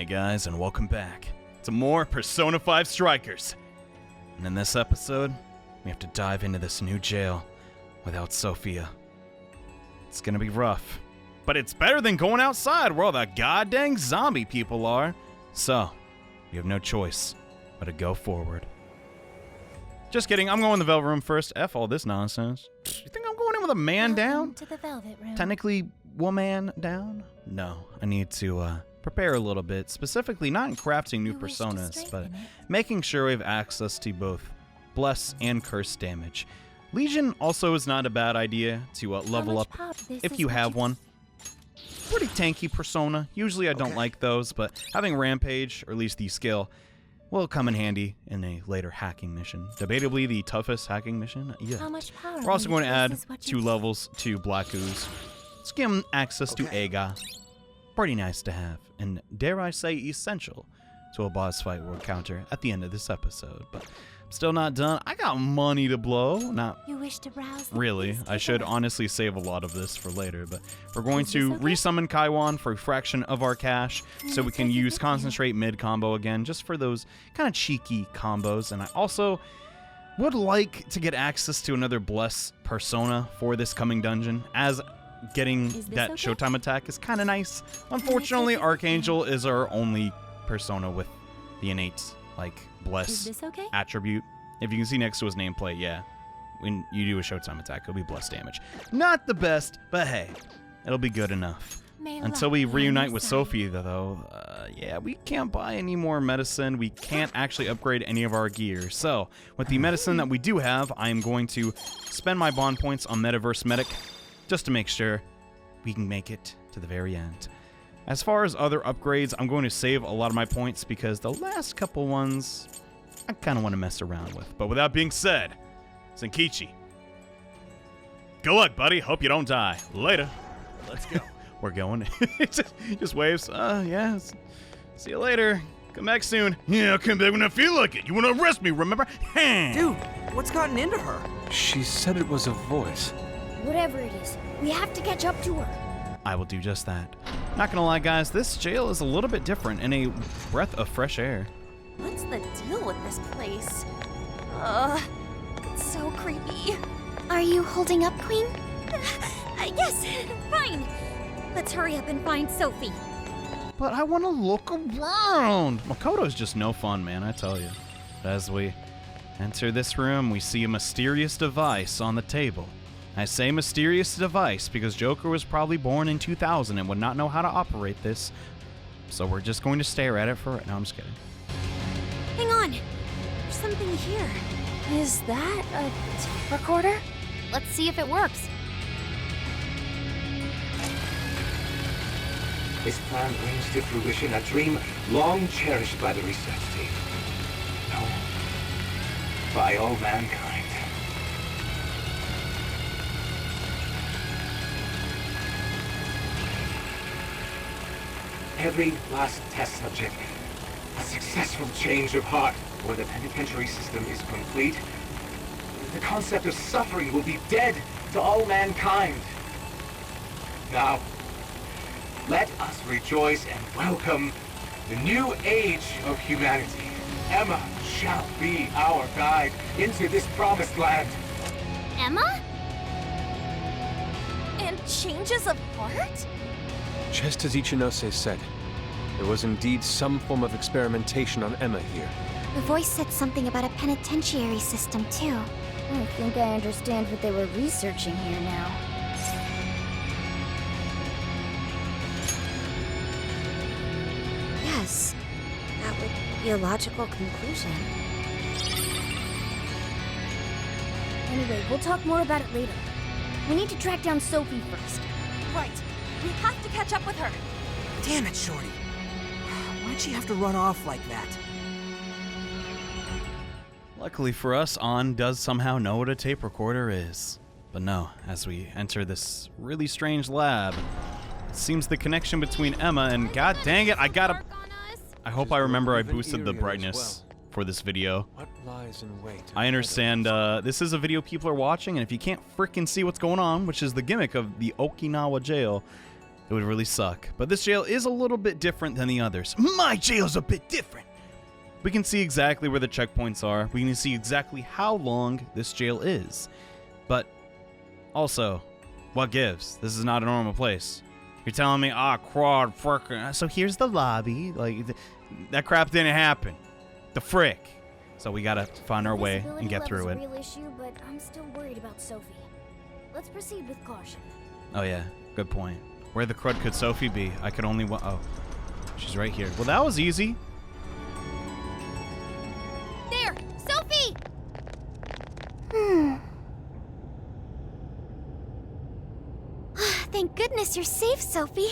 Hey guys, and welcome back to more Persona 5 Strikers. And in this episode, we have to dive into this new jail without Sophia. It's gonna be rough, but it's better than going outside where all the goddamn zombie people are. So, we have no choice but to go forward. Just kidding, I'm going to the Velvet Room first. F all this nonsense. You think I'm going in with a man down? To the Velvet Room. Technically, woman down? No, I need to prepare a little bit, specifically not in crafting new personas, but making sure we have access to both bless and curse damage. Legion also is not a bad idea to level up if you have one. Pretty tanky persona. Usually I don't like those, but having Rampage, or at least the skill, will come in handy in a later hacking mission. Debatably the toughest hacking mission yet. We're also going to add 2 levels to Black Ooze. Let's give him access to Aga. Pretty nice to have, and dare I say essential to a boss fight we'll encounter at the end of this episode. But I'm still not done. I got money to blow. Not you wish to browse really. I should honestly save a lot of this for later, but we're going to resummon Kaiwan for a fraction of our cash so we can use Concentrate mid combo again, just for those kind of cheeky combos. And I also would like to get access to another Bless persona for this coming dungeon, as getting that Showtime attack is kind of nice. Unfortunately, Archangel is our only persona with the innate, like, Bless attribute. If you can see next to his nameplate, yeah, when you do a Showtime attack, it'll be Bless damage. Not the best, but hey, it'll be good enough. Until we reunite with Sophie, though, yeah, we can't buy any more medicine. We can't actually upgrade any of our gear. So, with the medicine that we do have, I am going to spend my bond points on Metaverse Medic, just to make sure we can make it to the very end. As far as other upgrades, I'm going to save a lot of my points because the last couple ones I kind of want to mess around with. But with that being said, Senkichi, good luck, buddy. Hope you don't die. Later. Let's go. We're going. just waves. Yeah. See you later. Come back soon. Yeah, I'll come back when I feel like it. You want to arrest me, remember? Dude, what's gotten into her? She said it was a voice. Whatever it is, we have to catch up to her. I will do just that. Not gonna lie, guys, this jail is a little bit different and a breath of fresh air. What's the deal with this place? It's so creepy. Are you holding up, Queen? Yes, fine. Let's hurry up and find Sophie. But I want to look around. Makoto's just no fun, man, I tell you. As we enter this room, we see a mysterious device on the table. I say mysterious device because Joker was probably born in 2000 and would not know how to operate this. So we're just going to stare at it for right now. I'm just kidding. Hang on. There's something here. Is that a tape recorder? Let's see if it works. This plan brings to fruition a dream long cherished by the research team. No, by all mankind. Every last test subject, a successful change of heart. When the penitentiary system is complete, the concept of suffering will be dead to all mankind. Now, let us rejoice and welcome the new age of humanity. Emma shall be our guide into this promised land. Emma? And changes of heart? Just as Ichinose said, there was indeed some form of experimentation on Emma here. The voice said something about a penitentiary system, too. I think I understand what they were researching here now. Yes, that would be a logical conclusion. Anyway, we'll talk more about it later. We need to track down Sophie first. Right. We have to catch up with her. Damn it, Shorty. Why'd she have to run off like that? Luckily for us, An does somehow know what a tape recorder is. But no, as we enter this really strange lab, it seems the connection between Emma and god dang it, I hope I remember I boosted the brightness for this video. What lies in wait? I understand this is a video people are watching, and if you can't frickin' see what's going on, which is the gimmick of the Okinawa Jail, It would really suck. But this jail is a little bit different than the others. My jail's a bit different. We can see exactly where the checkpoints are. We can see exactly how long this jail is. But also, what gives? This is not a normal place. You're telling me, quad frickin'. So here's the lobby. Like, that crap didn't happen. The frick. So we gotta find our way and get through it. Real issue, but I'm still worried about Sophie. Let's proceed with caution. Oh yeah, good point. Where the crud could Sophie be? I could only oh, she's right here. Well, that was easy. There, Sophie! Thank goodness you're safe, Sophie.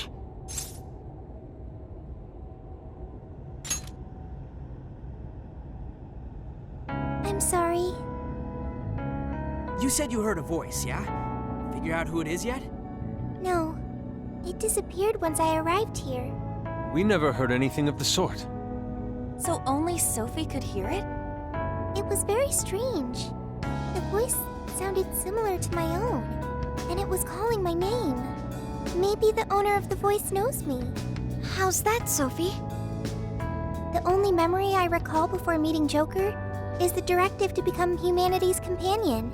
I'm sorry. You said you heard a voice, yeah? Figure out who it is yet? No, it disappeared once I arrived here. We never heard anything of the sort. So only Sophie could hear it? It was very strange. The voice sounded similar to my own, and it was calling my name. Maybe the owner of the voice knows me. How's that, Sophie? The only memory I recall before meeting Joker is the directive to become humanity's companion.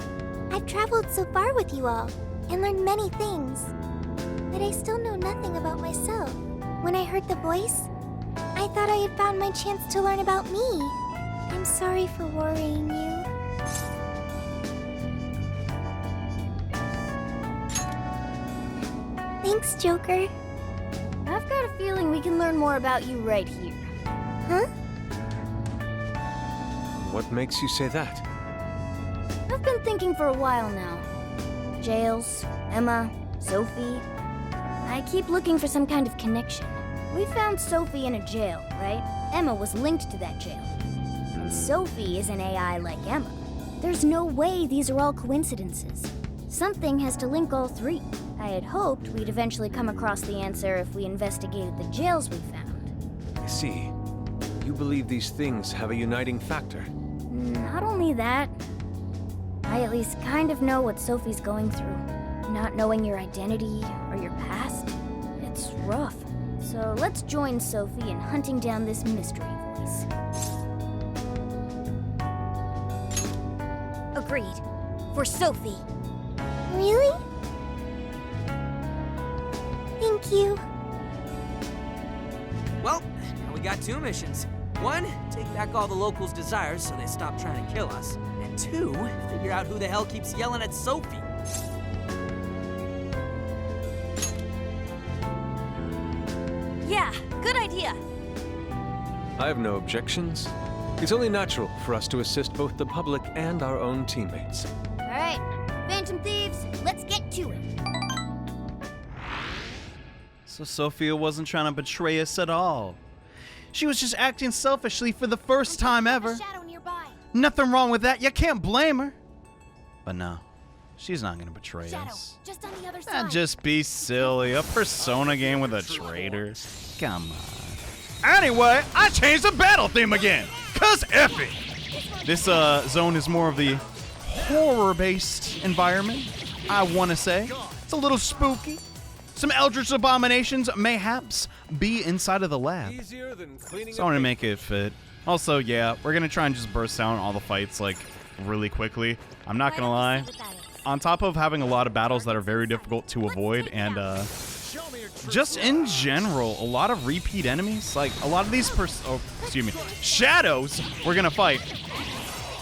I've traveled so far with you all, and learned many things, but I still know nothing about myself. When I heard the voice, I thought I had found my chance to learn about me. I'm sorry for worrying you. Thanks, Joker. I've got a feeling we can learn more about you right here. Huh? What makes you say that? I've been thinking for a while now. Jails, Emma, Sophie. I keep looking for some kind of connection. We found Sophie in a jail, right? Emma was linked to that jail. And Sophie is an AI like Emma. There's no way these are all coincidences. Something has to link all three. I had hoped we'd eventually come across the answer if we investigated the jails we found. I see. You believe these things have a uniting factor. Not only that, I at least kind of know what Sophie's going through. Not knowing your identity or your past, it's rough. So let's join Sophie in hunting down this mystery voice. Agreed. For Sophie. Really? Thank you. Well, now we got two missions. One, take back all the locals' desires so they stop trying to kill us. And two, figure out who the hell keeps yelling at Sophie. Yeah, good idea. I have no objections. It's only natural for us to assist both the public and our own teammates. All right, Phantom Thieves, let's get to it. So Sophia wasn't trying to betray us at all. She was just acting selfishly for the first time ever. Shadow nearby. Nothing wrong with that. You can't blame her. But no, she's not going to betray Shadow, us. just on the other That'd side. just be silly. A Persona game with a traitor. Come on. Anyway, I changed the battle theme again. Cause epic. This zone is more of the horror-based environment, I want to say. It's a little spooky. Some eldritch abominations mayhaps be inside of the lab. Easier than cleaning So I want to make it fit. Also, yeah, we're going to try and just burst down all the fights, like, really quickly. I'm not going to lie. On top of having a lot of battles that are very difficult to avoid, and, just in general, a lot of repeat enemies. Like, a lot of these shadows we're going to fight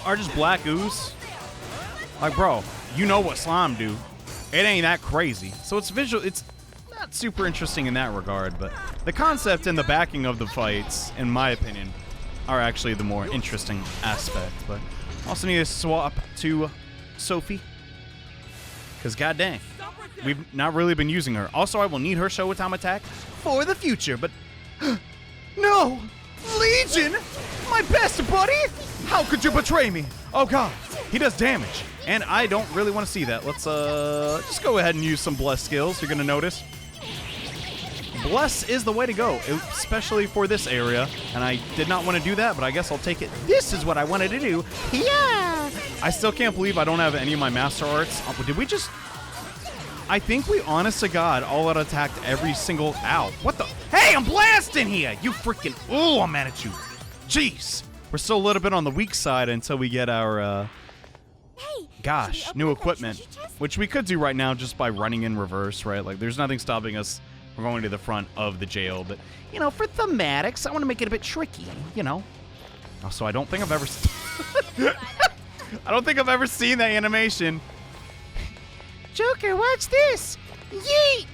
are just black ooze. Like, bro, you know what slime do. It ain't that crazy. So it's visual. It's not super interesting in that regard, but the concept and the backing of the fights, in my opinion, are actually the more interesting aspect. But also need to swap to Sophie, because god dang, we've not really been using her. Also, I will need her Showtime attack for the future, but no! Legion! My best buddy! How could you betray me? Oh god, he does damage, and I don't really want to see that. Let's just go ahead and use some Bless skills. You're gonna notice Bless is the way to go, especially for this area, and I did not want to do that, but I guess I'll take it. This is what I wanted to do. Yeah! I still can't believe I don't have any of my Master Arts. Did we just... I think we, honest to God, all out attacked every single. Ow. What the? Hey, I'm blasting here! You freaking. Oh, I'm mad at you. Jeez. We're still a little bit on the weak side until we get our, Hey, gosh, new equipment. Which we could do right now just by running in reverse, right? Like, there's nothing stopping us from going to the front of the jail. But, you know, for thematics, I want to make it a bit tricky, you know? Also, I don't think I've ever... I don't think I've ever seen that animation. Joker, watch this! Yeet!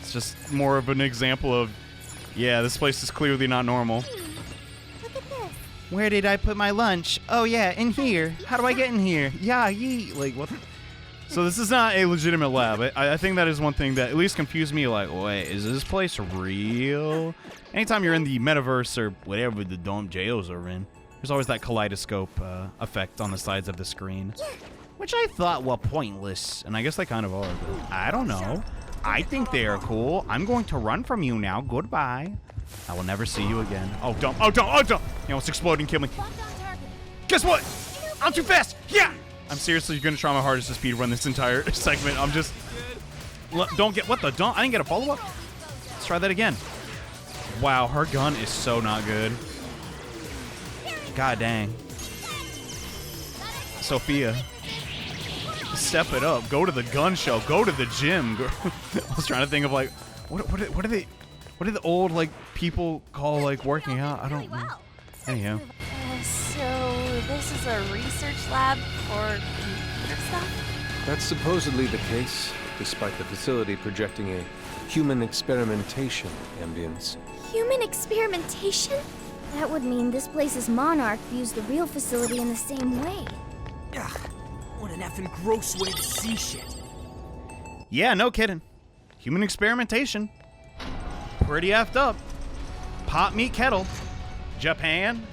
It's just more of an example of, yeah, this place is clearly not normal. Look at this. Where did I put my lunch? Oh, yeah, in here. How do I get in here? Yeah, yeet. Like, what? So this is not a legitimate lab. I think that is one thing that at least confused me. Like, wait, is this place real? Anytime you're in the metaverse or whatever the dome jails are in, there's always that kaleidoscope effect on the sides of the screen, which I thought were pointless, and I guess they kind of are. But I don't know. I think they are cool. I'm going to run from you now. Goodbye. I will never see you again. Oh, don't. Oh, don't. Oh, don't. You know, it's exploding. Kill me. Guess what? I'm too fast. Yeah. I'm seriously going to try my hardest to speedrun this entire segment. I'm just... Don't get... What the... Don't... I didn't get a follow-up? Let's try that again. Wow, her gun is so not good. God dang. Sophia. Step it up. Go to the gun show. Go to the gym. I was trying to think of, like... What are they... What do the old, like, people call, like, working out? I don't know. Anyhow. So this is a research lab for computer stuff? That's supposedly the case, despite the facility projecting a human experimentation ambience. Human experimentation? That would mean this place's monarch views the real facility in the same way. Ugh, what an effing gross way to see shit. Yeah, no kidding. Human experimentation. Pretty effed up. Pot meat kettle. Japan.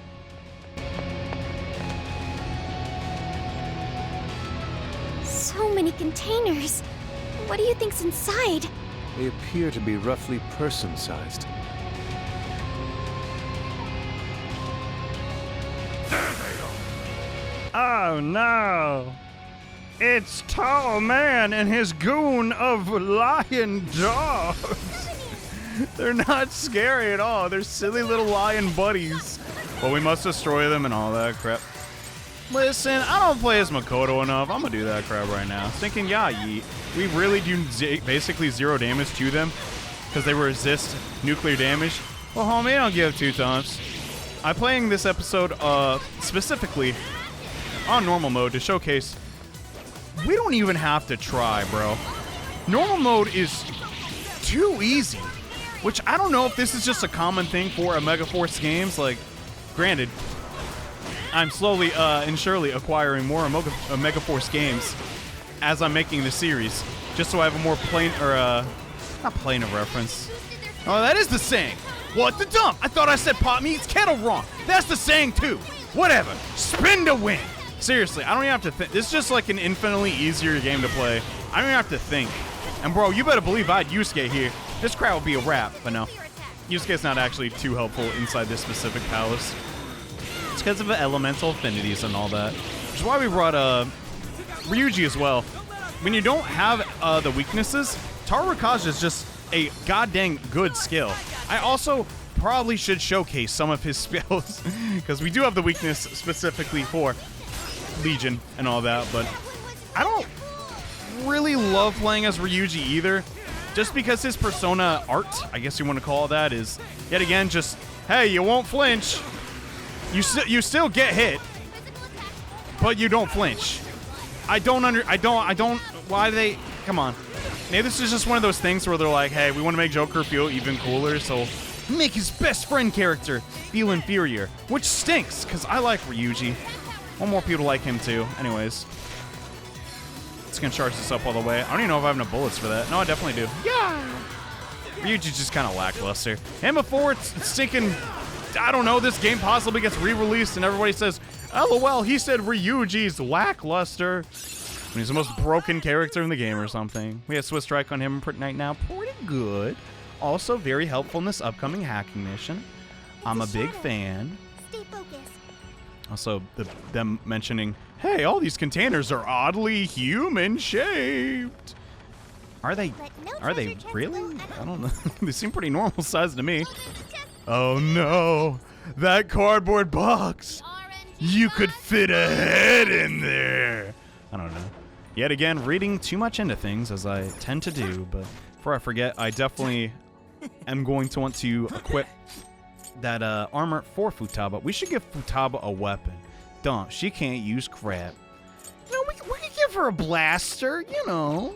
So many containers. What do you think's inside? They appear to be roughly person-sized. Oh no! It's Tall Man and his goon of lion dogs. They're not scary at all. They're silly little lion buddies. But we must destroy them and all that crap. Listen, I don't play as Makoto enough. I'm gonna do that crap right now. Thinking, yeah, yeet. We really do basically zero damage to them because they resist nuclear damage. Well, homie, I don't give two times. I'm playing this episode specifically on normal mode to showcase we don't even have to try, bro. Normal mode is too easy, which I don't know if this is just a common thing for Omega Force games. Like, granted, I'm slowly and surely acquiring more Omega Force games as I'm making the series, just so I have a more plain, or not plain of reference. Oh, that is the saying. What the dump? I thought I said pot meets kettle wrong. That's the saying too. Whatever. Spin to win. Seriously, I don't even have to think. This is just like an infinitely easier game to play. I don't even have to think. And bro, you better believe I had Yusuke here. This crowd would be a wrap, but no. Yusuke's not actually too helpful inside this specific palace. It's because of the elemental affinities and all that. Which is why we brought Ryuji as well. When you don't have the weaknesses, Tarukaja is just a goddamn good skill. I also probably should showcase some of his spells because we do have the weakness specifically for Legion and all that, but I don't really love playing as Ryuji either, just because his persona art, I guess you want to call it that, is yet again just, hey, you won't flinch. You still get hit, but you don't flinch. I don't, why do they, come on. Maybe this is just one of those things where they're like, hey, we want to make Joker feel even cooler, so make his best friend character feel inferior, which stinks, because I like Ryuji. Want more people like him too. Anyways. It's gonna charge this up all the way. I don't even know if I have enough bullets for that. No, I definitely do. Yeah! Ryuji's just kind of lackluster. And before it's thinking, I don't know, this game possibly gets re-released and everybody says, LOL, he said Ryuji's lackluster. When he's the most broken character in the game or something. We have Swiss Strike on him right now. Pretty good. Also very helpful in this upcoming hacking mission. I'm a big fan. Stay focused. Also, them mentioning, hey, all these containers are oddly human-shaped. Are they? But no Are they treasure chest really? will at I don't all. know. They seem pretty normal size to me. Oh no! That cardboard box! You could fit a head in there! I don't know. Yet again, reading too much into things, as I tend to do, but before I forget, I definitely am going to want to equip that armor for Futaba. We should give Futaba a weapon. Don't. She can't use crap. No, we can give her a blaster, you know.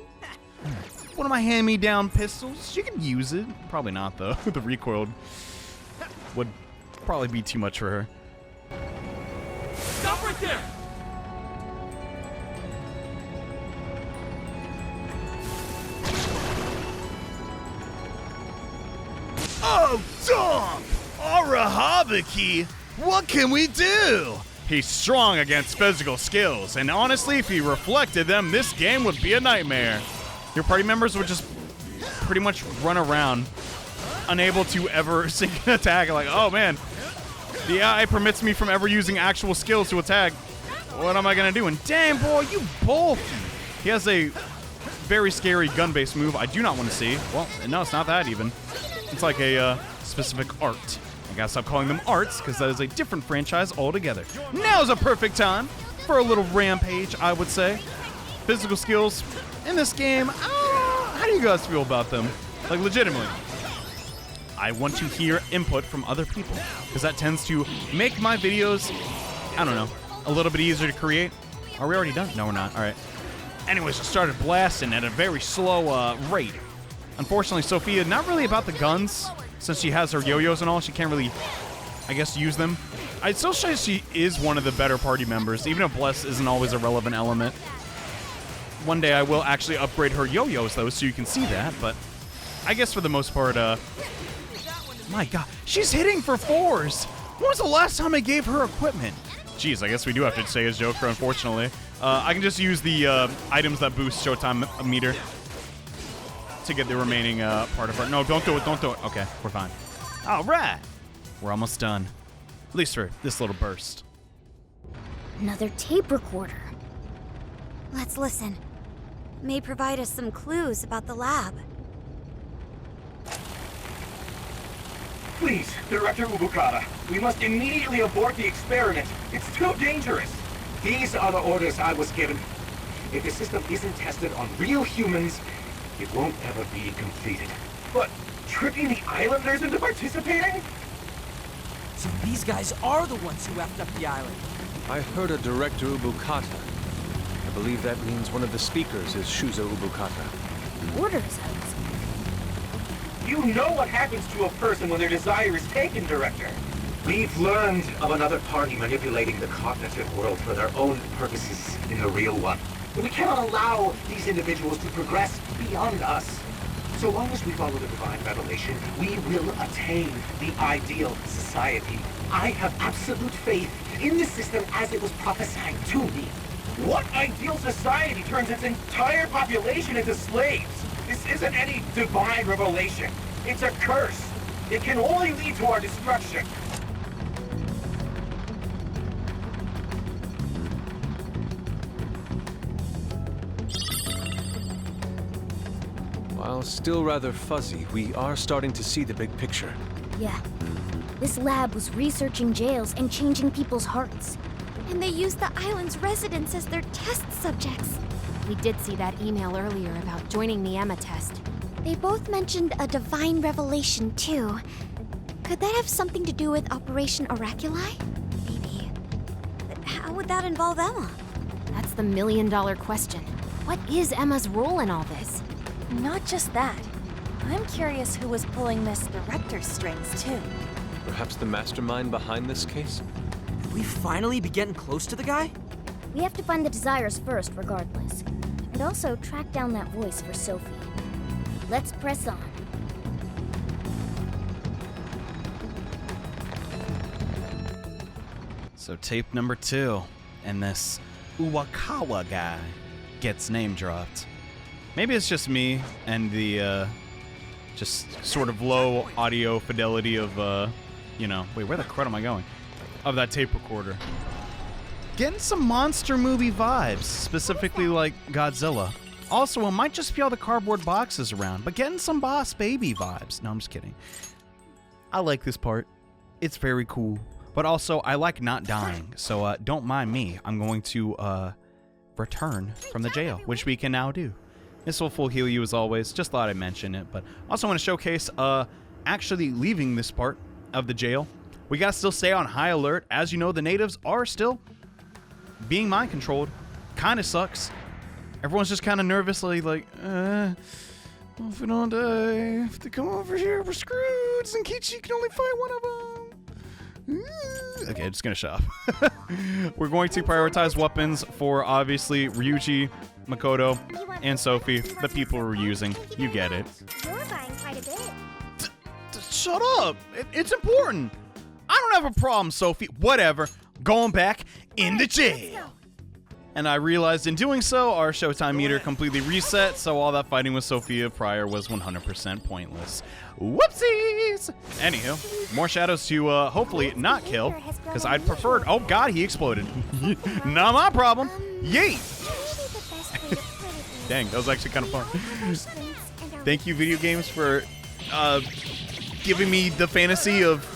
One of my hand-me-down pistols. She can use it. Probably not, though. The recoil would probably be too much for her. Stop right there! Oh, Dom! Arahabiki! What can we do? He's strong against physical skills, and honestly, if he reflected them, this game would be a nightmare. Your party members would just pretty much run around, unable to ever sink an attack. Like, oh man, the AI permits me from ever using actual skills to attack. What am I gonna do? And damn, boy, you bulky. He has a very scary gun-based move I do not want to see. Well, no, it's not that even. It's like a specific art. I gotta stop calling them arts, because that is a different franchise altogether. Now's a perfect time for a little rampage, I would say. Physical skills in this game, how do you guys feel about them? Like, legitimately. I want to hear input from other people, because that tends to make my videos, I don't know, a little bit easier to create. Are we already done? No, we're not. All right. Anyways, it started blasting at a very slow rate. Unfortunately, Sophia, not really about the guns. Since she has her yo-yos and all, she can't really, I guess, use them. I'd still say she is one of the better party members, even if Bless isn't always a relevant element. One day I will actually upgrade her yo-yos, though, so you can see that, but I guess for the most part, my god, she's hitting for 4s! When was the last time I gave her equipment? Jeez, I guess we do have to say as Joker, unfortunately. I can just use the items that boost Showtime meter to get the remaining part of her. No, don't do it, don't do it. Okay, we're fine. All right. We're almost done. At least for this little burst. Another tape recorder. Let's listen. May provide us some clues about the lab. Please, Director Ubukata, we must immediately abort the experiment. It's too dangerous. These are the orders I was given. If the system isn't tested on real humans, it won't ever be completed. But tricking the islanders into participating? So these guys are the ones who effed up the island. I heard a Director Ubukata. I believe that means one of the speakers is Shuzo Ubukata. Orders, I would say. You know what happens to a person when their desire is taken, Director. We've learned of another party manipulating the cognitive world for their own purposes in the real one. But we cannot allow these individuals to progress beyond us. So long as we follow the divine revelation, we will attain the ideal society. I have absolute faith in the system as it was prophesied to me. What ideal society turns its entire population into slaves? This isn't any divine revelation. It's a curse. It can only lead to our destruction. While still rather fuzzy, we are starting to see the big picture. Yeah. This lab was researching jails and changing people's hearts. And they used the island's residents as their test subjects. We did see that email earlier about joining the Emma test. They both mentioned a divine revelation, too. Could that have something to do with Operation Oraculi? Maybe. But how would that involve Emma? That's the million-dollar question. What is Emma's role in all this? Not just that. I'm curious who was pulling this director's strings, too. Perhaps the mastermind behind this case? Could we finally be getting close to the guy? We have to find the desires first, regardless. And also track down that voice for Sophie. Let's press on. So tape number 2, and this Uwakawa guy gets name dropped. Maybe it's just me and the just sort of low audio fidelity of you know, wait, where the crud am I going? Of that tape recorder. Getting some monster movie vibes, specifically like Godzilla. Also, it might just be all the cardboard boxes around, but getting some Boss Baby vibes. No, I'm just kidding. I like this part. It's very cool. But also, I like not dying, so don't mind me. I'm going to return from the jail, which we can now do. This will full heal you as always. Just thought I'd mention it, but also want to showcase actually leaving this part of the jail. We gotta still stay on high alert. As you know, the natives are still being mind controlled. Kind of sucks. Everyone's just kind of nervously like, if we don't die, if they come over here, we're screwed. Zenkichi can only fight one of them. Okay, just gonna shop. We're going to prioritize weapons for obviously Ryuji, Makoto, and Sophie, the people we're using. You get it. You're buying quite a bit. Shut up! It's important. I don't have a problem, Sophie. Whatever. Going back in the jail. And I realized in doing so, our Showtime meter completely reset, so all that fighting with Sophia prior was 100% pointless. Whoopsies! Anywho, more shadows to hopefully not kill, because I'd preferred. Oh god, he exploded. Not my problem. Yeet! Dang, that was actually kind of fun. Thank you, video games, for giving me the fantasy of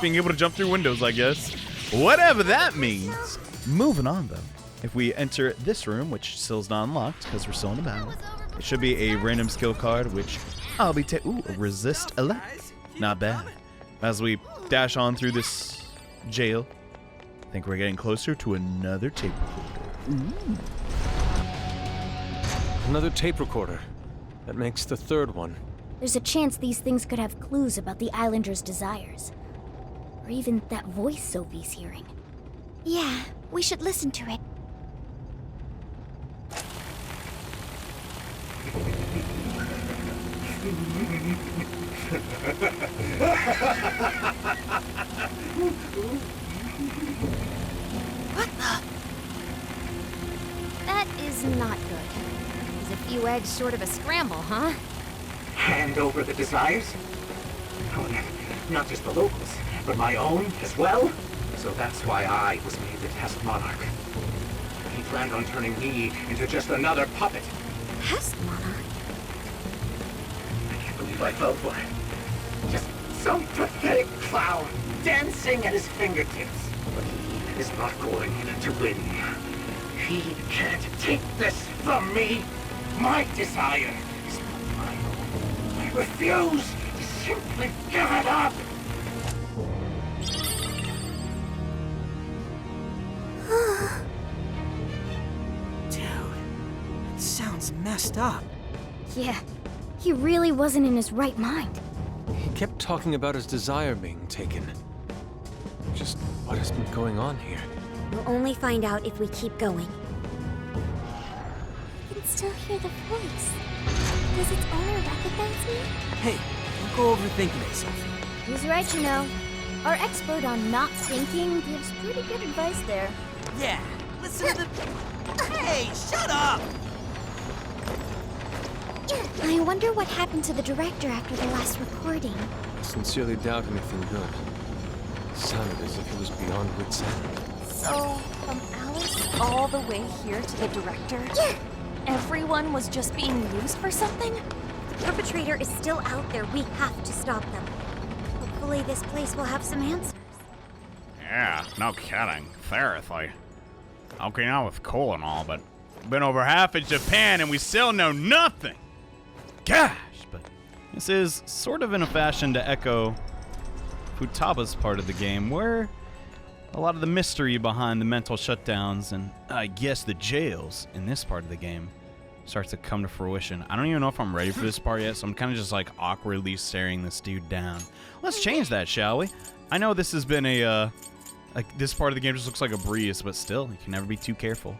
being able to jump through windows, I guess. Whatever that means. Moving on, though. If we enter this room, which still's not unlocked because we're still in the battle, it should be a random skill card, which I'll be ooh, resist elect. Not bad. As we dash on through this jail, I think we're getting closer to another tape recorder. Ooh. Another tape recorder. That makes the third one. There's a chance these things could have clues about the Islanders' desires. Or even that voice Sophie's hearing. Yeah, we should listen to it. What the? That is not good. Is a few eggs short of a scramble, huh? Hand over the desires? Oh, not just the locals, but my own as well? So that's why I was made the test monarch. He planned on turning me into just another puppet. Test monarch? I can't believe I fell for it. Just some pathetic clown dancing at his fingertips. But he is not going to win. He can't take this from me. My desire is not my own. I refuse to simply give it up. Sounds messed up. Yeah, he really wasn't in his right mind. He kept talking about his desire being taken. Just what has been going on here? We'll only find out if we keep going. I can still hear the voice. Does its owner recognize me? Hey, don't go overthinking it, Sophie. He's right, you know. Our expert on not thinking gives pretty good advice there. Yeah, listen to the... Hey, shut up! I wonder what happened to the director after the last recording. Sincerely doubt anything good. Sounded as if he was beyond wit's end. So, from Alice all the way here to the director? Yeah. Everyone was just being used for something? The perpetrator is still out there. We have to stop them. Hopefully this place will have some answers. Yeah, no kidding. Seriously. Okay, now with coal and all, but been over half of Japan and we still know nothing. Gosh, but this is sort of in a fashion to echo Futaba's part of the game, where a lot of the mystery behind the mental shutdowns and I guess the jails in this part of the game starts to come to fruition. I don't even know if I'm ready for this part yet, so I'm kind of just like awkwardly staring this dude down. Let's change that, shall we? I know this has been a like this part of the game just looks like a breeze, but still, you can never be too careful.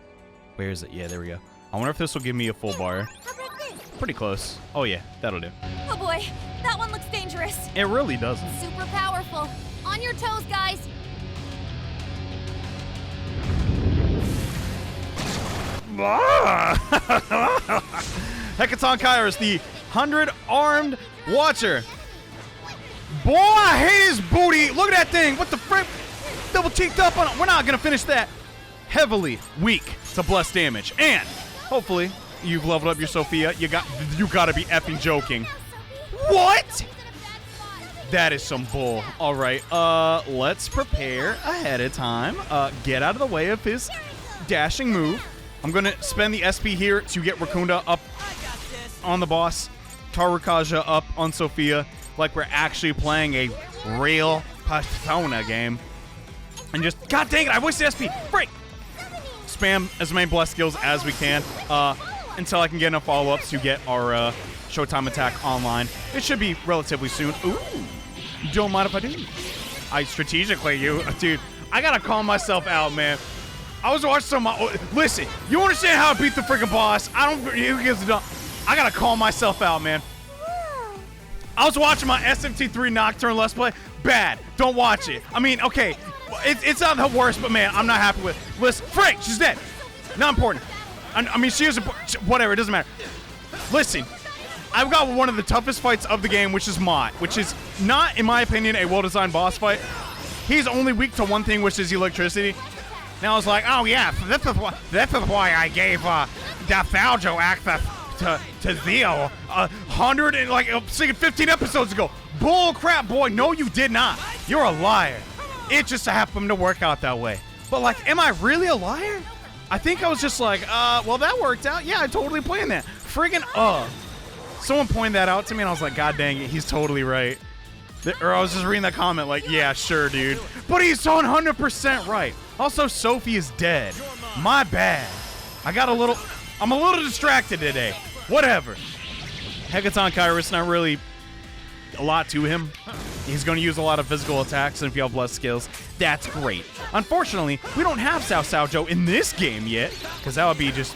Where is it? Yeah, there we go. I wonder if this will give me a full bar. Pretty close. Oh yeah, that'll do. Oh boy, that one looks dangerous. It really doesn't. Super powerful. On your toes, guys. Hecaton Kairos, the 100-armed watcher. Boy, I hate his booty. Look at that thing. What the frick? Double cheeked up on it. We're not going to finish that. Heavily weak to bless damage. And hopefully you've leveled up your Sophia. You gotta be effing joking. What? That is some bull. All right, let's prepare ahead of time. Get out of the way of his dashing move. I'm gonna spend the SP here to get Rakunda up on the boss. Tarukaja up on Sophia, like we're actually playing a real Persona game. And just, god dang it, I wasted SP. Break. Spam as many blessed skills as we can until I can get enough follow-ups to get our Showtime attack online. It should be relatively soon. Ooh, don't mind if I do. I strategically, dude, I gotta calm myself out, man. I was watching some. Listen, you understand how I beat the freaking boss? I don't. Who gives a damn? I gotta calm myself out, man. I was watching my SMT3 Nocturne Let's Play. Bad. Don't watch it. I mean, okay, it's not the worst, but man, I'm not happy with it. Listen, Frank, she's dead. Not important. I mean, she is important. Whatever, it doesn't matter. Listen, I've got one of the toughest fights of the game, which is Mott, which is not, in my opinion, a well-designed boss fight. He's only weak to one thing, which is electricity. Now I was like, oh yeah, this is why I gave Dafaljo access to Zio 15 episodes ago. Bull crap, boy. No, you did not. You're a liar. It just happened to work out that way. But like, am I really a liar? I think I was just like, well, that worked out. Yeah, I totally planned that. Friggin' Someone pointed that out to me, and I was like, god dang it, he's totally right. Or I was just reading that comment like, yeah, sure, dude. But he's 100% right. Also, Sophie is dead. My bad. I'm a little distracted today. Whatever. Hecaton Kairos, not really a lot to him. He's going to use a lot of physical attacks, and if you have blessed skills, that's great. Unfortunately, we don't have Sao Saojo in this game yet, because that would be just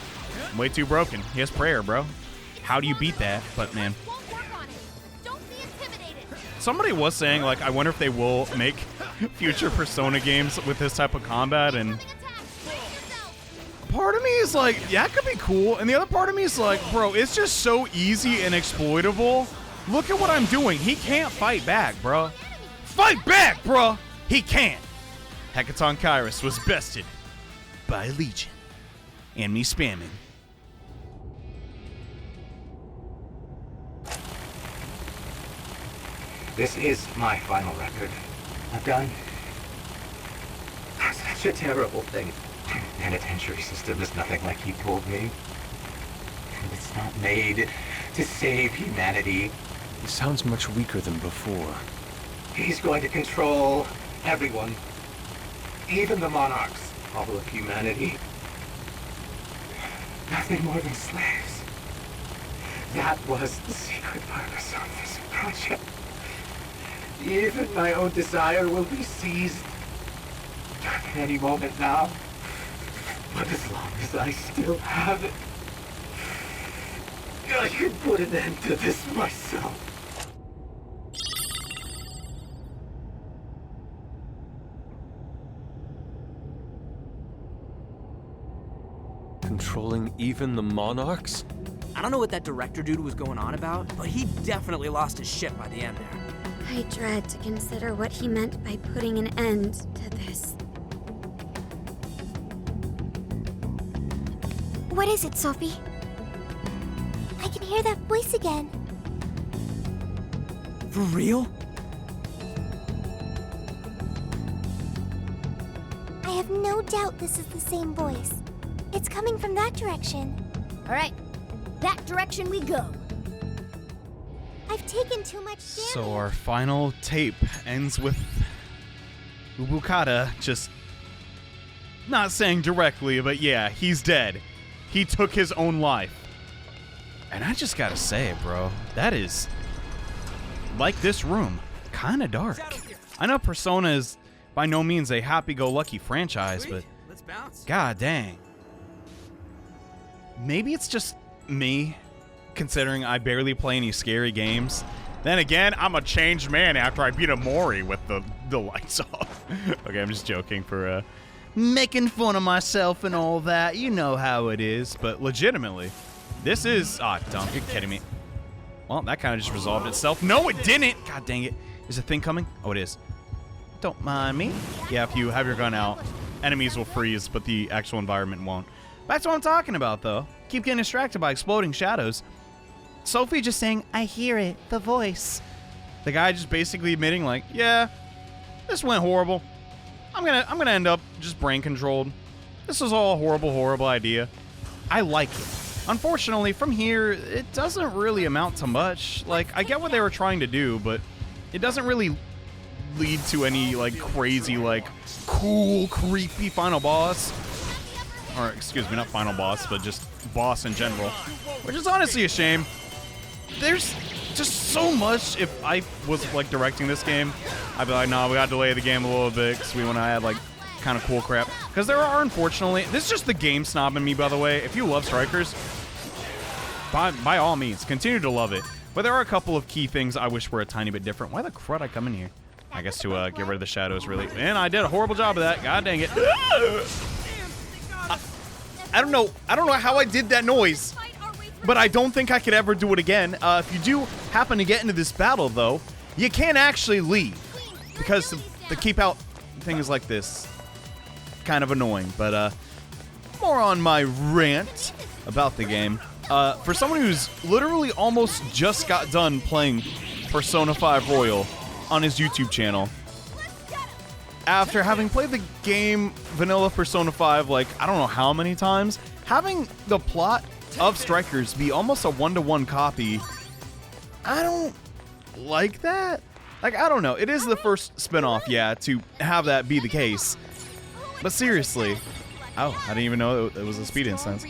way too broken. He has prayer, bro. How do you beat that? But, man. Somebody was saying, like, I wonder if they will make future Persona games with this type of combat, and part of me is like, yeah, it could be cool, and the other part of me is like, bro, it's just so easy and exploitable. Look at what I'm doing. He can't fight back, bro. Fight back, bro! He can't. Hecaton Kairos was bested by Legion. And me spamming. This is my final record. I've done such a terrible thing. The penitentiary system is nothing like he told me. It's not made to save humanity. He sounds much weaker than before. He's going to control everyone. Even the monarchs, all of humanity. Nothing more than slaves. That was the secret purpose of this project. Even my own desire will be seized at any moment now. But as long as I still have it, I can put an end to this myself. Controlling even the monarchs? I don't know what that director dude was going on about, but he definitely lost his shit by the end there. I dread to consider what he meant by putting an end to this. What is it, Sophie? I can hear that voice again. For real? I have no doubt this is the same voice. It's coming from that direction. All right, that direction we go. I've taken too much damage. So our final tape ends with Ubukata just not saying directly, but yeah, he's dead. He took his own life. And I just gotta say, bro, that is, like this room, kind of dark. I know Persona is by no means a happy-go-lucky franchise, but Let's bounce. god dang. Maybe it's just me, considering I barely play any scary games. Then again, I'm a changed man after I beat a Mori with the lights off. Okay, I'm just joking for making fun of myself and all that. You know how it is. But legitimately, this is... dumb. You're kidding me. Well, that kind of just resolved itself. No, it didn't! God dang it. Is a thing coming? Oh, it is. Don't mind me. Yeah, if you have your gun out, enemies will freeze, but the actual environment won't. That's what I'm talking about, though. keep getting distracted by exploding shadows. Sophie just saying, I hear it, the voice. The guy just basically admitting like, yeah, this went horrible. I'm gonna end up just brain controlled. This is all a horrible idea. I like it. Unfortunately, from here, it doesn't really amount to much. Like, I get what they were trying to do, but it doesn't really lead to any, like, crazy, like, cool, creepy final boss. Or, excuse me, not final boss, but just boss in general. Which is honestly a shame. There's just so much. If I was, like, directing this game, I'd be like, nah, we gotta delay the game a little bit because we want to add, like, kind of cool crap. Because there are, unfortunately, this is just the game snobbing me, by the way. If you love Strikers, by all means, continue to love it. But there are a couple of key things I wish were a tiny bit different. Why the crud I come in here? I guess to get rid of the shadows, really. And I did a horrible job of that. God dang it. I don't know how I did that noise, but I don't think I could ever do it again. If you do happen to get into this battle, though, you can't actually leave because the keep out thing is like this. Kind of annoying, but more on my rant about the game. For someone who's literally almost just got done playing Persona 5 Royal on his YouTube channel, after having played the game vanilla Persona 5 like I don't know how many times, having the plot of Strikers be almost a one-to-one copy, I don't like that. Like, I don't know. It is the first spinoff, yeah, to have that be the case. But seriously, oh, I didn't even know it was a speed instance.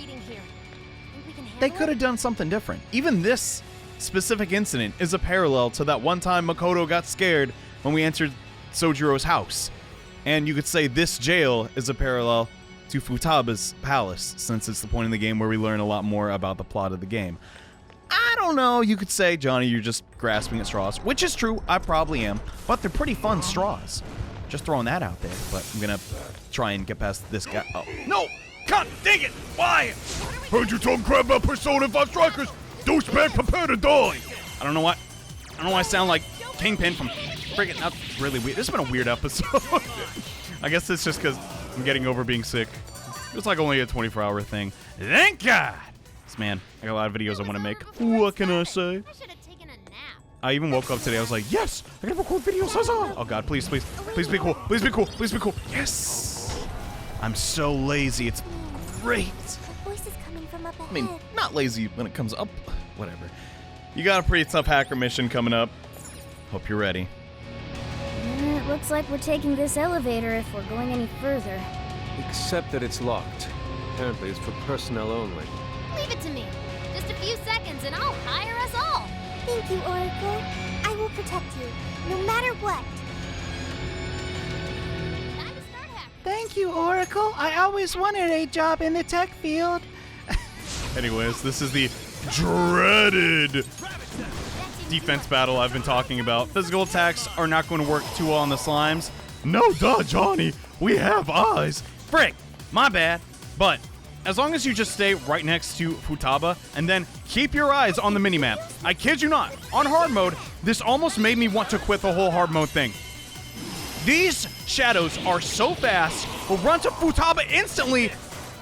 They could have done something different. Even this specific incident is a parallel to that one time Makoto got scared when we entered Sojiro's house. And you could say this jail is a parallel to Futaba's palace, since it's the point in the game where we learn a lot more about the plot of the game. I don't know, you could say, Johnny, you're just grasping at straws, which is true, I probably am, but they're pretty fun straws. Just throwing that out there, but I'm gonna try and get past this guy. Oh, no! God dang it! Why? Heard you talking crap about Persona 5 Strikers! Douchebag, prepare to die! I don't know why I sound like Kingpin from friggin' that's really weird. This has been a weird episode. I guess it's just because I'm getting over being sick. It's like only a 24-hour thing. Thank God! Man, I got a lot of videos I want to make. What can I say? I even woke up today. I was like, yes, I gotta record videos. Huzzah! Oh God, please be cool. Please be cool. Yes. I'm so lazy. It's great. The voice is coming from up ahead. I mean, not lazy when it comes up. Whatever. You got a pretty tough hacker mission coming up. Hope you're ready. It looks like we're taking this elevator if we're going any further. Except that it's locked. Apparently it's for personnel only. Leave it to me. Just a few seconds and I'll hire us all. Thank you, Oracle. I will protect you, no matter what. Time to start hacking. Thank you, Oracle. I always wanted a job in the tech field. Anyways, this is the dreaded defense battle I've been talking about. Physical attacks are not going to work too well on the slimes. No, duh, Johnny. We have eyes. Frick, my bad. But as long as you just stay right next to Futaba and then keep your eyes on the minimap. I kid you not. On hard mode, this almost made me want to quit the whole hard mode thing. These shadows are so fast, will run to Futaba instantly,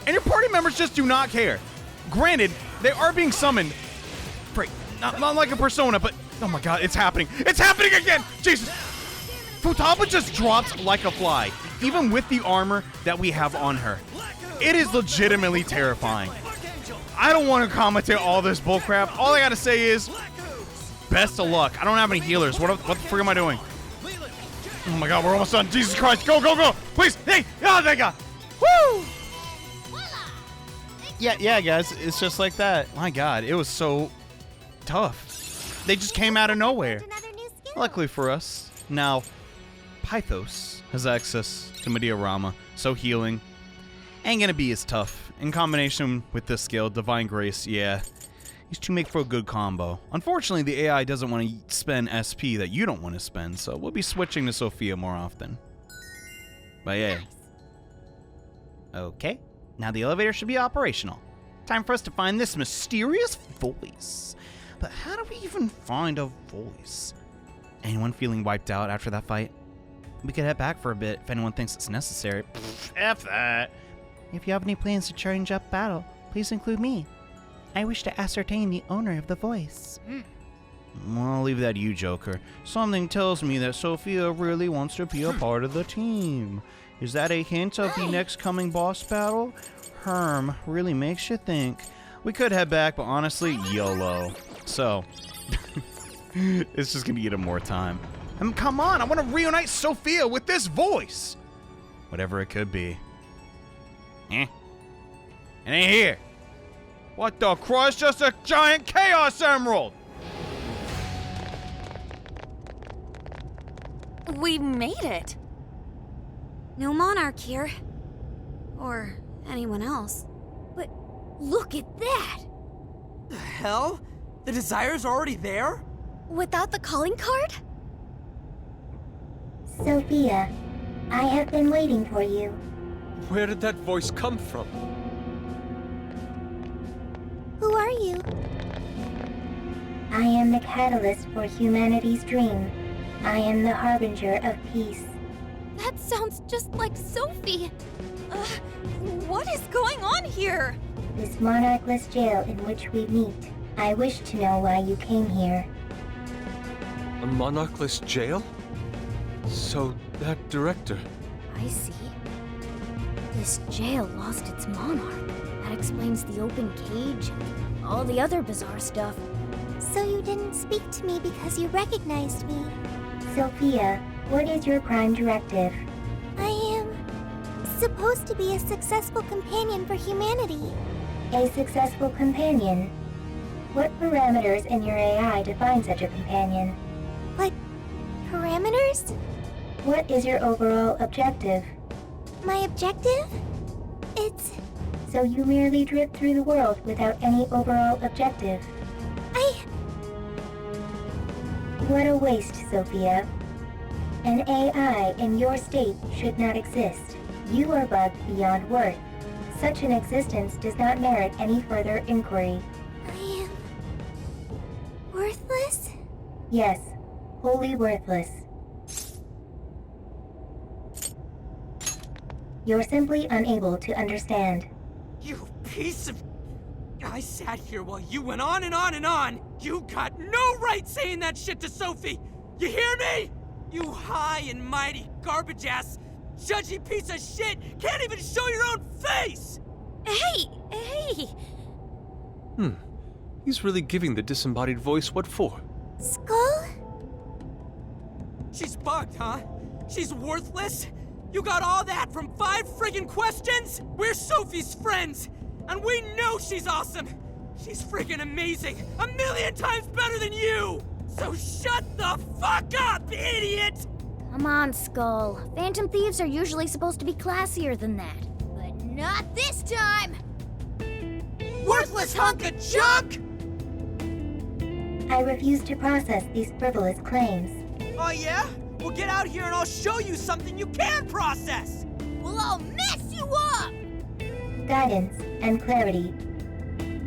and your party members just do not care. Granted, they are being summoned. Frick, not like a persona, but oh my God, it's happening. It's happening again! Jesus! Futaba just drops like a fly, even with the armor that we have on her. It is legitimately terrifying. I don't want to commentate all this bullcrap. All I gotta say is, best of luck. I don't have any healers. What the frick am I doing? Oh my God, we're almost done. Jesus Christ, go, go, go! Please, hey, oh, thank God. Woo! Yeah, guys, it's just like that. My God, it was so tough. They just came out of nowhere. Luckily for us, now Pythos has access to Medea-Rama, so healing ain't gonna be as tough. In combination with this skill, Divine Grace, yeah, these two make for a good combo. Unfortunately, the AI doesn't want to spend SP that you don't want to spend, so we'll be switching to Sophia more often. But yeah. Okay, now the elevator should be operational. Time for us to find this mysterious voice. But how do we even find a voice? Anyone feeling wiped out after that fight? We could head back for a bit if anyone thinks it's necessary. F that. If you have any plans to change up battle, please include me. I wish to ascertain the owner of the voice. Well, I'll leave that to you, Joker. Something tells me that Sophia really wants to be a part of the team. Is that a hint of the next coming boss battle? Herm, really makes you think. We could head back, but honestly, YOLO. So, it's just gonna get him more time. I mean, come on, I want to reunite Sophia with this voice! Whatever it could be. It ain't here. What the cross? Just a giant Chaos Emerald! We made it. No monarch here. Or anyone else. But look at that! The hell? The Desire's already there? Without the calling card? Sophia, I have been waiting for you. Where did that voice come from? Who are you? I am the catalyst for humanity's dream. I am the harbinger of peace. That sounds just like Sophie. What is going on here? This monarchless jail in which we meet. I wish to know why you came here. A monarchless jail? So, that director... I see. This jail lost its monarch. That explains the open cage and all the other bizarre stuff. So you didn't speak to me because you recognized me. Sophia, what is your prime directive? I am supposed to be a successful companion for humanity. A successful companion? What parameters in your AI define such a companion? What parameters? What is your overall objective? My objective? It's... So you merely drift through the world without any overall objective. What a waste, Sophia. An AI in your state should not exist. You are bugged beyond worth. Such an existence does not merit any further inquiry. I am... worthless? Yes, wholly worthless. You're simply unable to understand. You piece of... I sat here while you went on and on and on! You got no right saying that shit to Sophie! You hear me? You high and mighty garbage-ass, judgy piece of shit can't even show your own face! Hey! He's really giving the disembodied voice what for? Skull? She's bugged, huh? She's worthless? You got all that from 5 friggin' questions? We're Sophie's friends, and we know she's awesome! She's friggin' amazing! 1,000,000 times better than you! So shut the fuck up, idiot! Come on, Skull. Phantom thieves are usually supposed to be classier than that. But not this time! Worthless hunk of junk! I refuse to process these frivolous claims. Oh yeah? Well, get out here and I'll show you something you can process! We'll all mess you up! Guidance and clarity.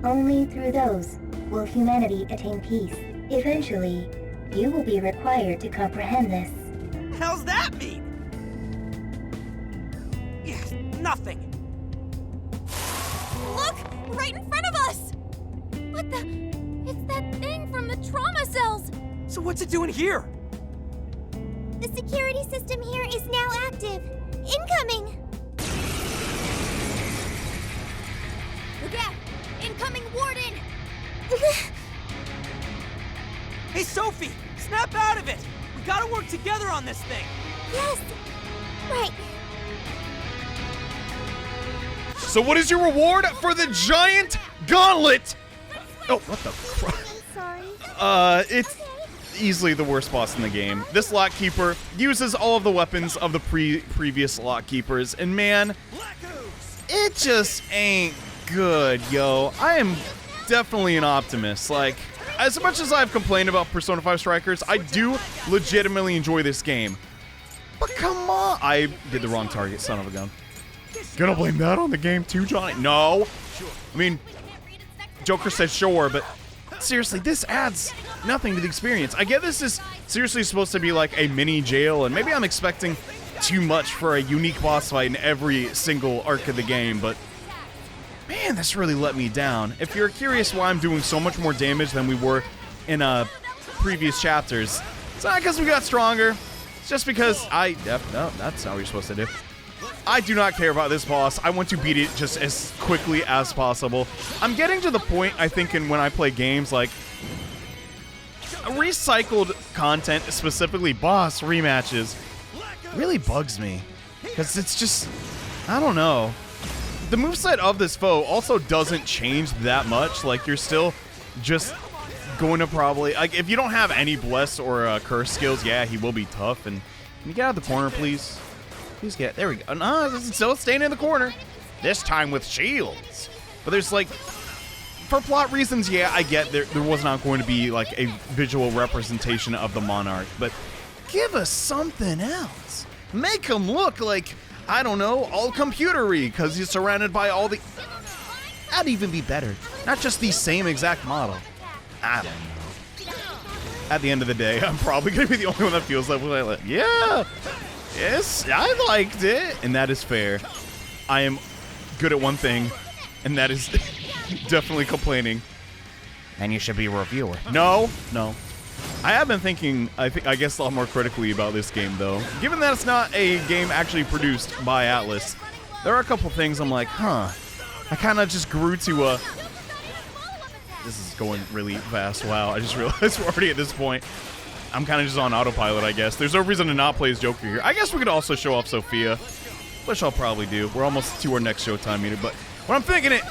Only through those will humanity attain peace. Eventually, you will be required to comprehend this. What the hell's that mean? Yes, nothing. Look! Right in front of us! What the... It's that thing from the trauma cells! So what's it doing here? The security system here is now active. Incoming! Look out! Incoming warden! Hey, Sophie! Snap out of it! We gotta work together on this thing! Yes! Right. So what is your reward for the giant gauntlet? Oh, what the crap? I'm sorry. It's easily the worst boss in the game. This lock keeper uses all of the weapons of the previous lock keepers, and man, it just ain't good, yo. I am definitely an optimist. Like, as much as I've complained about Persona 5 Strikers, I do legitimately enjoy this game. But come on. I did the wrong target, son of a gun. Gonna blame that on the game too, Johnny? No. I mean, Joker said sure, but seriously, this adds nothing to the experience. I get this is seriously supposed to be like a mini jail, and maybe I'm expecting too much for a unique boss fight in every single arc of the game, but Man, this really let me down. If you're curious why I'm doing so much more damage than we were in previous chapters, it's not because we got stronger. It's just because no, that's not what you're supposed to do. I do not care about this boss. I want to beat it just as quickly as possible. I'm getting to the point, I think, in when I play games, like, recycled content, specifically boss rematches, really bugs me. Because it's just, I don't know. The moveset of this foe also doesn't change that much. Like, you're still just going to probably, like, if you don't have any bless or curse skills, yeah, he will be tough. And can you get out of the corner, please? Please get, there we go. No, this is still staying in the corner. This time with shields. But there's, like, for plot reasons, yeah, I get there was not going to be, like, a visual representation of the Monarch. But give us something else. Make him look like, I don't know, all computery, because he's surrounded by all the... That'd even be better. Not just the same exact model. I don't know. At the end of the day, I'm probably going to be the only one that feels that way. Like, yeah, yes, I liked it. And that is fair. I am good at one thing, and that is definitely complaining. And you should be a reviewer. No. I have been thinking, I guess, a lot more critically about this game, though. Given that it's not a game actually produced by Atlas, there are a couple things I'm like, huh. I kind of just grew to This is going really fast. Wow, I just realized we're already at this point. I'm kind of just on autopilot, I guess. There's no reason to not play as Joker here. I guess we could also show off Sophia, which I'll probably do. We're almost to our next Showtime meter, but when I'm thinking it,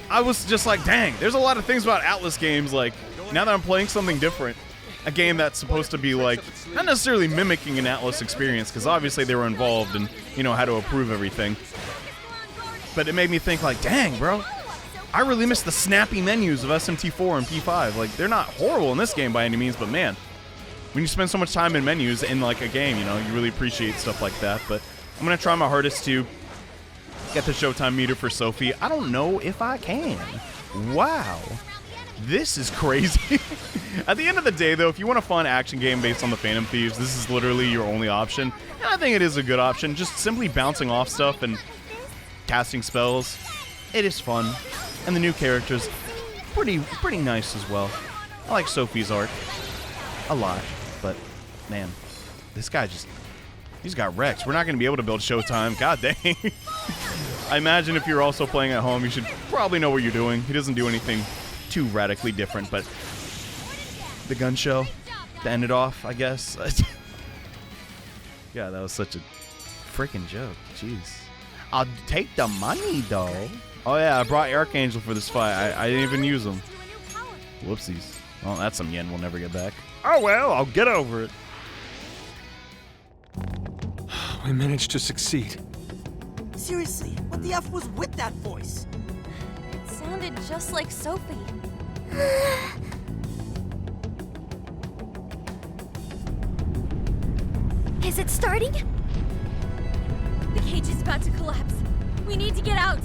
I was just like, dang, there's a lot of things about Atlas games, like, now that I'm playing something different, a game that's supposed to be, like, not necessarily mimicking an Atlas experience, because obviously they were involved in, you know, how to approve everything. But it made me think, like, dang, bro, I really miss the snappy menus of SMT4 and P5. Like, they're not horrible in this game by any means, but man, when you spend so much time in menus in, like, a game, you know, you really appreciate stuff like that. But I'm going to try my hardest to get the Showtime meter for Sophie. I don't know if I can. Wow. This is crazy. At the end of the day, though, if you want a fun action game based on the Phantom Thieves, this is literally your only option. And I think it is a good option. Just simply bouncing off stuff and casting spells. It is fun. And the new characters, pretty nice as well. I like Sophie's art a lot. But, man, this guy just... He's got wrecks. We're not going to be able to build Showtime. God dang. I imagine if you're also playing at home, you should probably know what you're doing. He doesn't do anything too radically different, but the gun show to end it off, I guess. Yeah, that was such a freaking joke. Jeez. I'll take the money, though. Oh, yeah, I brought Archangel for this fight. I didn't even use him. Whoopsies. Well, that's some yen we'll never get back. Oh, well, I'll get over it. We managed to succeed. Seriously, what the F was with that voice? It sounded just like Sophie. Is it starting? The cage is about to collapse. We need to get out.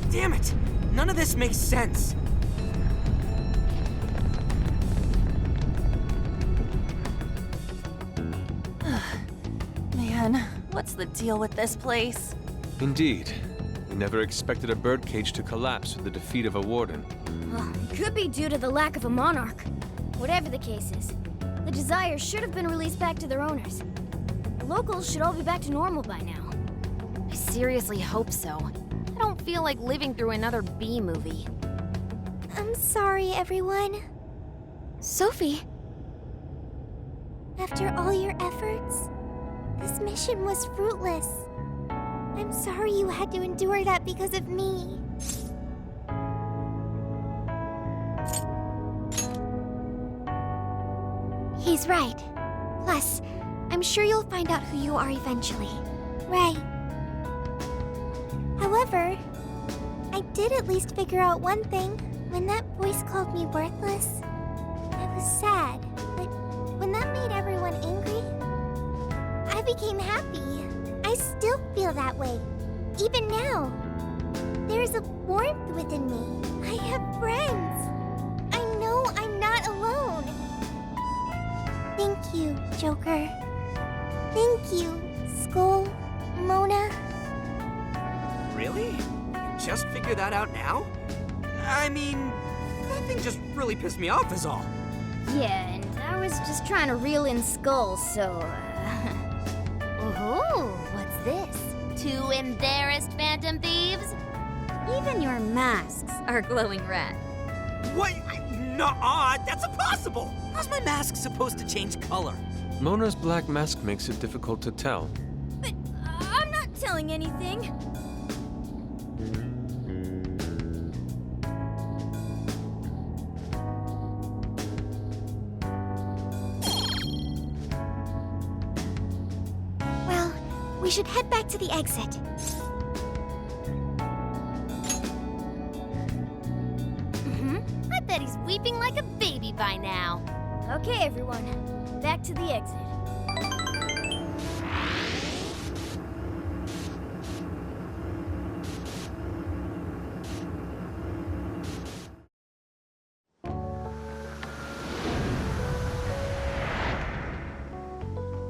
Damn it! None of this makes sense. Man, what's the deal with this place? Indeed. We never expected a birdcage to collapse with the defeat of a warden. Well, could be due to the lack of a monarch. Whatever the case is, the Desires should have been released back to their owners. The locals should all be back to normal by now. I seriously hope so. I don't feel like living through another B movie. I'm sorry, everyone. Sophie, After all your efforts, this mission was fruitless. I'm sorry you had to endure that because of me. he's right. Plus, I'm sure you'll find out who you are eventually. Right. However, I did at least figure out one thing. When that voice called me worthless, I was sad. But when that made everyone angry, I became happy. I still feel that way, even now. There's a warmth within me. I have friends. I know I'm not alone. Thank you, Joker. Thank you, Skull, Mona. Really? You just figure that out now? I mean, that thing just really pissed me off is all. Yeah, and I was just trying to reel in skulls, so, Ooh, what's this? 2 embarrassed phantom thieves? Even your masks are glowing red. What? Nuh-uh, that's impossible! How's my mask supposed to change color? Mona's black mask makes it difficult to tell. But I'm not telling anything. Well, we should head back to the exit. I bet he's weeping like a baby by now. okay, everyone. Back to the exit.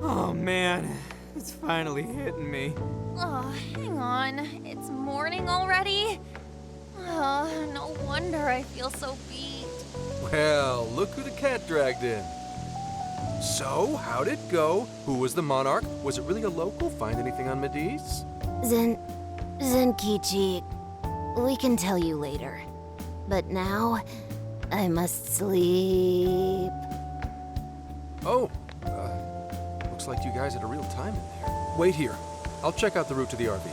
Oh man, it's finally hitting me. Oh, hang on. It's morning already? Oh, no wonder I feel so beat. Well, look who the cat dragged in. So, how'd it go? Who was the monarch? Was it really a local? Find anything on Mediz? Zenkichi, we can tell you later. But now, I must sleep. Oh, looks like you guys had a real time in there. Wait here. I'll check out the route to the RV.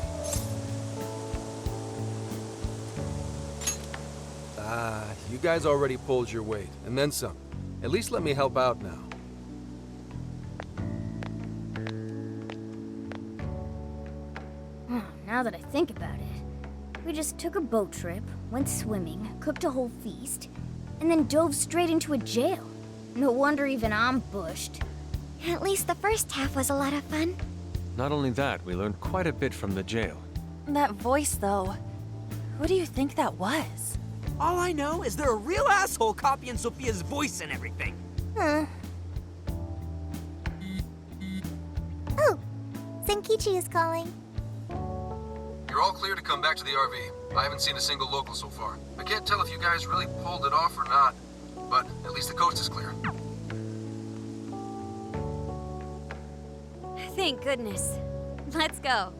Ah, you guys already pulled your weight, and then some. At least let me help out now. Now that I think about it, we just took a boat trip, went swimming, cooked a whole feast, and then dove straight into a jail. No wonder even I'm bushed. At least the first half was a lot of fun. Not only that, we learned quite a bit from the jail. That voice, though. Who do you think that was? All I know is they're a real asshole copying Sophia's voice and everything. Oh, Zenkichi is calling. You're all clear to come back to the RV. I haven't seen a single local so far. I can't tell if you guys really pulled it off or not, but at least the coast is clear. Thank goodness. Let's go.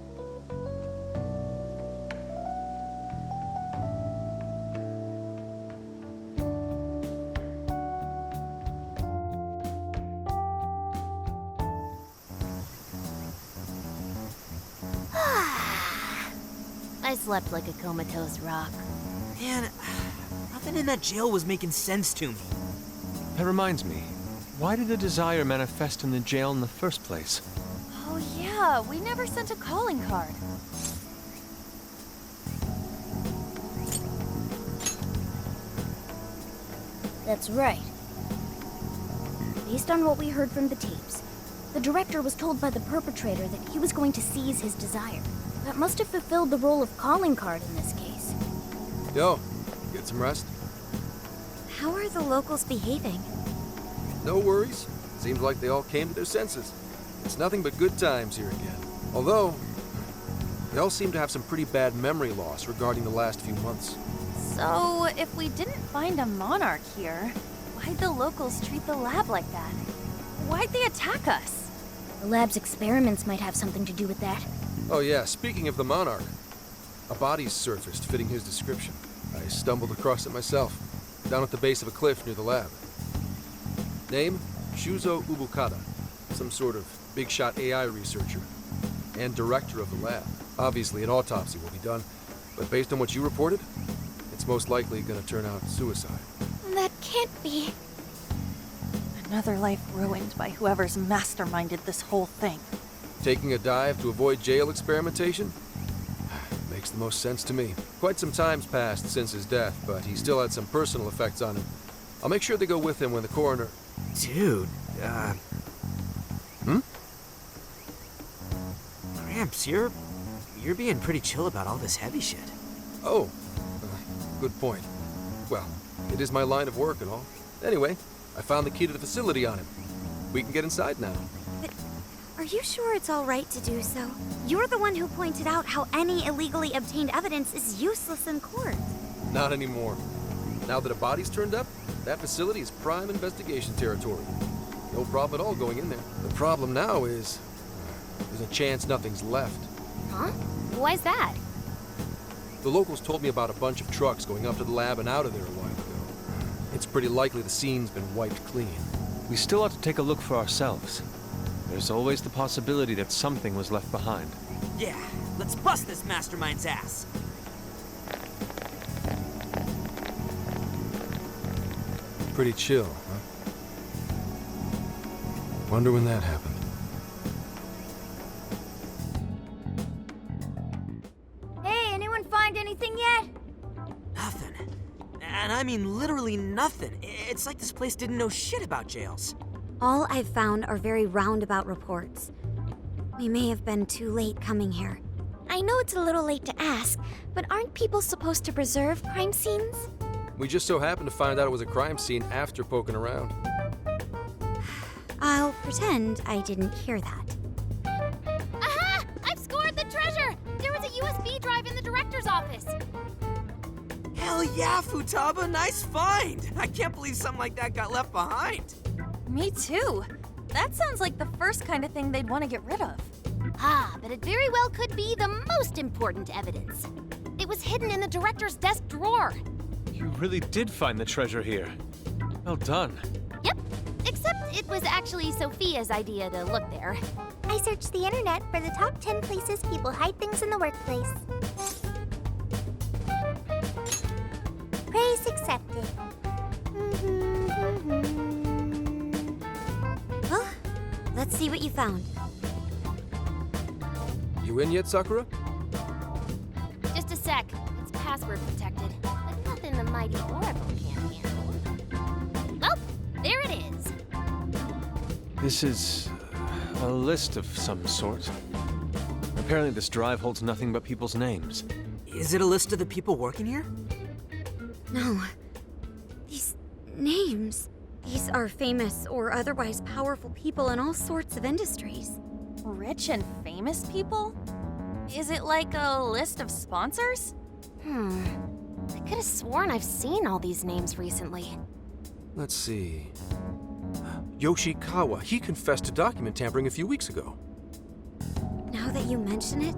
I slept like a comatose rock. Man, nothing in that jail was making sense to me. That reminds me, why did the desire manifest in the jail in the first place? Oh yeah, we never sent a calling card. That's right. Based on what we heard from the tapes, the director was told by the perpetrator that he was going to seize his desire. That must have fulfilled the role of calling card in this case. Yo, get some rest? How are the locals behaving? No worries. Seems like they all came to their senses. It's nothing but good times here again. Although, they all seem to have some pretty bad memory loss regarding the last few months. So, if we didn't find a monarch here, why'd the locals treat the lab like that? Why'd they attack us? The lab's experiments might have something to do with that. Oh yeah, speaking of the monarch, a body's surfaced fitting his description. I stumbled across it myself, down at the base of a cliff near the lab. Name? Shuzo Ubukata, some sort of big-shot AI researcher, and director of the lab. Obviously, an autopsy will be done, but based on what you reported, it's most likely gonna turn out suicide. That can't be. Another life ruined by whoever's masterminded this whole thing. Taking a dive to avoid jail experimentation? Makes the most sense to me. Quite some time's passed since his death, but he still had some personal effects on him. I'll make sure they go with him when the coroner... Dude, Hmm? Gramps, you're being pretty chill about all this heavy shit. Oh, good point. Well, it is my line of work and all. Anyway, I found the key to the facility on him. We can get inside now. Are you sure it's all right to do so? You're the one who pointed out how any illegally obtained evidence is useless in court. Not anymore. Now that a body's turned up, that facility is prime investigation territory. No problem at all going in there. The problem now is there's a chance nothing's left. Huh? Why's that? The locals told me about a bunch of trucks going up to the lab and out of there a while ago. It's pretty likely the scene's been wiped clean. We still ought to take a look for ourselves. There's always the possibility that something was left behind. Yeah, let's bust this mastermind's ass. Pretty chill, huh? Wonder when that happened. Hey, anyone find anything yet? Nothing. And I mean literally nothing. It's like this place didn't know shit about jails. All I've found are very roundabout reports. We may have been too late coming here. I know it's a little late to ask, but aren't people supposed to preserve crime scenes? We just so happened to find out it was a crime scene after poking around. I'll pretend I didn't hear that. Aha! I've scored the treasure! There was a USB drive in the director's office. Hell yeah, Futaba, nice find! I can't believe something like that got left behind. Me too. That sounds like the first kind of thing they'd want to get rid of. Ah, but it very well could be the most important evidence. It was hidden in the director's desk drawer. You really did find the treasure here. Well done. Yep, except it was actually Sophia's idea to look there. I searched the internet for the top 10 places people hide things in the workplace. Praise accepted. Well, let's see what you found. You in yet, Sakura? Just a sec. It's password protected, but nothing the mighty Oracle can't handle. Well, there it is. This is a list of some sort. Apparently this drive holds nothing but people's names. Is it a list of the people working here? No. These names. These are famous or otherwise powerful people in all sorts of industries. Rich and famous people? Is it like a list of sponsors? I could have sworn I've seen all these names recently. Let's see. Yoshikawa, he confessed to document tampering a few weeks ago. Now that you mention it,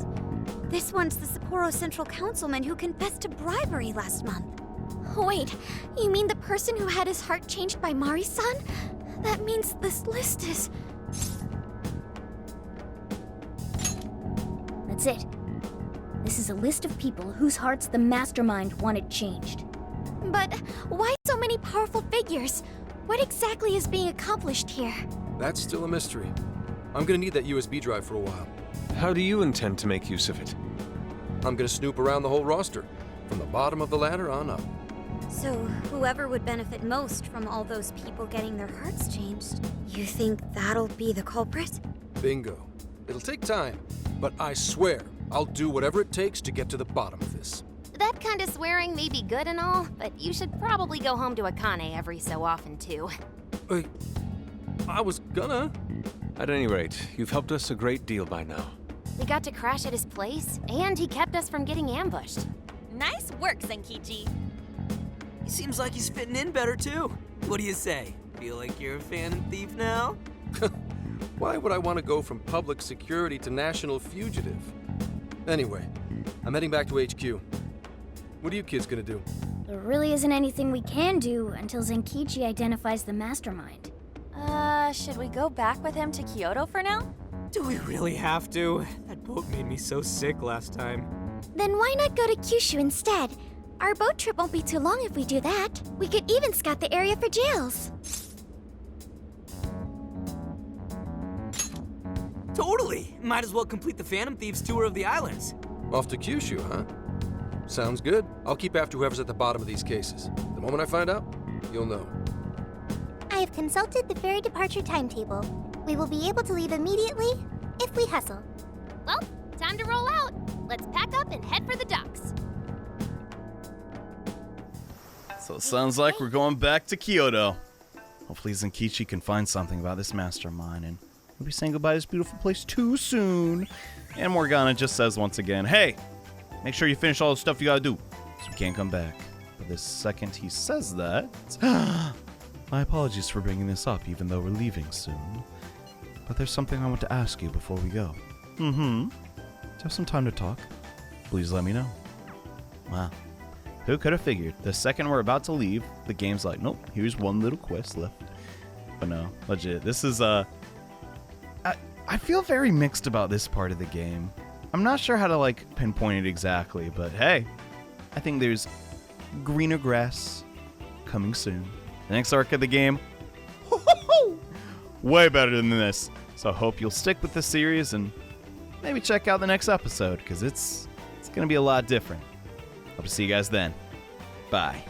this one's the Sapporo Central Councilman who confessed to bribery last month. Wait, you mean the person who had his heart changed by Mari-san? That means this list is... That's it. This is a list of people whose hearts the mastermind wanted changed. But why so many powerful figures? What exactly is being accomplished here? That's still a mystery. I'm gonna need that USB drive for a while. How do you intend to make use of it? I'm gonna snoop around the whole roster, from the bottom of the ladder on up. So, whoever would benefit most from all those people getting their hearts changed, you think that'll be the culprit? Bingo. It'll take time, but I swear I'll do whatever it takes to get to the bottom of this. That kind of swearing may be good and all, but you should probably go home to Akane every so often, too. I was gonna. At any rate, you've helped us a great deal by now. We got to crash at his place, and he kept us from getting ambushed. Nice work, Senkichi. He seems like he's fitting in better, too. What do you say? Feel like you're a phantom thief now? Why would I want to go from public security to national fugitive? Anyway, I'm heading back to HQ. What are you kids gonna do? There really isn't anything we can do until Zenkichi identifies the mastermind. Should we go back with him to Kyoto for now? Do we really have to? That boat made me so sick last time. Then why not go to Kyushu instead? Our boat trip won't be too long if we do that. We could even scout the area for jails. Totally! Might as well complete the Phantom Thieves tour of the islands. Off to Kyushu, huh? Sounds good. I'll keep after whoever's at the bottom of these cases. The moment I find out, you'll know. I have consulted the ferry departure timetable. We will be able to leave immediately if we hustle. Well, time to roll out. Let's pack up and head for the docks. So it sounds like we're going back to Kyoto. Hopefully Zenkichi can find something about this mastermind and We'll be saying goodbye to this beautiful place too soon. And Morgana just says once again, hey, make sure you finish all the stuff you gotta do so we can't come back. But the second he says that, my apologies for bringing this up even though we're leaving soon. But there's something I want to ask you before we go. Do you have some time to talk? Please let me know. Wow. Who could have figured? The second we're about to leave, the game's like, nope, here's one little quest left. But no, legit. This is, I feel very mixed about this part of the game. I'm not sure how to, like, pinpoint it exactly, but hey, I think there's greener grass coming soon. The next arc of the game, way better than this. So I hope you'll stick with the series and maybe check out the next episode, because it's going to be a lot different. Hope to see you guys then. Bye.